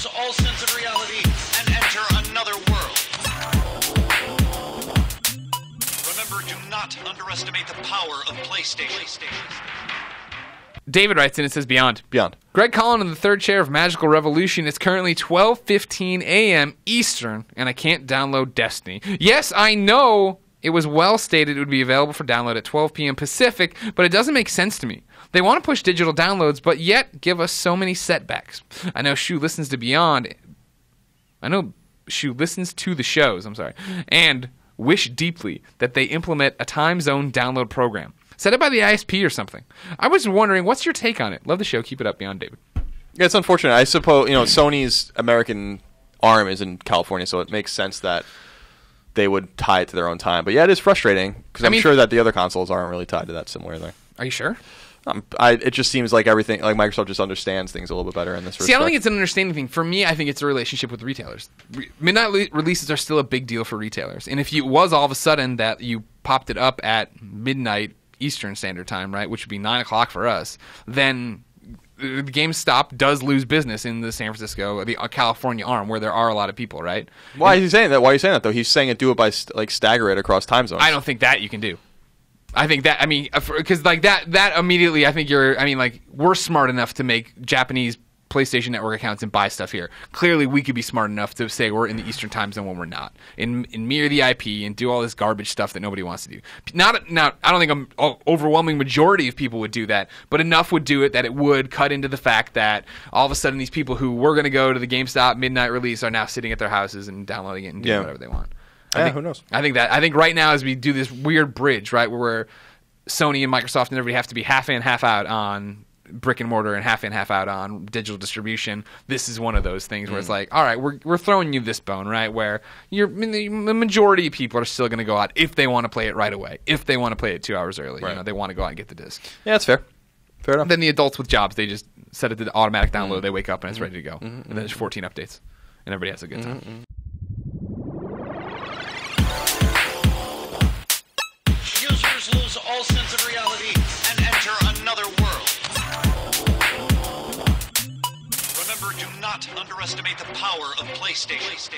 lose all sense of reality and enter another world. Remember, do not underestimate the power of PlayStation. David writes in, it says Beyond. Beyond. Greg Collin in the third chair of Magical Revolution. It's currently 12:15 a.m. Eastern, and I can't download Destiny. Yes, I know it was well stated it would be available for download at 12 p.m. Pacific, but it doesn't make sense to me. They want to push digital downloads, but yet give us so many setbacks. I know Shu listens to Beyond. I know Shu listens to the shows, and wish deeply that they implement a time zone download program. Set it by the ISP or something. I was wondering, what's your take on it? Love the show. Keep it up, Beyond, David. Yeah, it's unfortunate. I suppose, Sony's American arm is in California, so it makes sense that they would tie it to their own time. But yeah, it is frustrating because I'm sure that the other consoles aren't really tied to that similarly. Are you sure? It just seems like everything, like Microsoft just understands things a little bit better in this respect. See, I don't think it's an understanding thing. For me, I think it's a relationship with retailers. Midnight releases are still a big deal for retailers. And if it was all of a sudden that you popped it up at midnight Eastern Standard Time, right, which would be 9 o'clock for us, then GameStop does lose business in the San Francisco, the California arm, where there are a lot of people, right? Why is he saying that? Why are you saying that, though? He's saying do it by, stagger it across time zones. I don't think that you can do. I think that, because that immediately, I think we're smart enough to make Japanese PlayStation Network accounts and buy stuff here. Clearly, we could be smart enough to say we're in the Eastern Time Zone when we're not, and mirror the IP and do all this garbage stuff that nobody wants to do. Now, I don't think an overwhelming majority of people would do that, but enough would do it that it would cut into the fact that all of a sudden these people who were going to go to the GameStop midnight release are now sitting at their houses and downloading it and doing whatever they want. Who knows? I think right now as we do this weird bridge, right, where Sony and Microsoft and everybody have to be half in, half out on brick and mortar and half in, half out on digital distribution. This is one of those things where it's like, all right, we're throwing you this bone, right? Where the majority of people are still going to go out if they want to play it right away, if they want to play it 2 hours early. Right. They want to go out and get the disc. Yeah, that's fair. Fair enough. Then the adults with jobs, they just set it to the automatic download. They wake up and it's ready to go, and then there's 14 updates, and everybody has a good time. Users lose all sense of reality and enter another world. Remember, do not underestimate the power of PlayStation.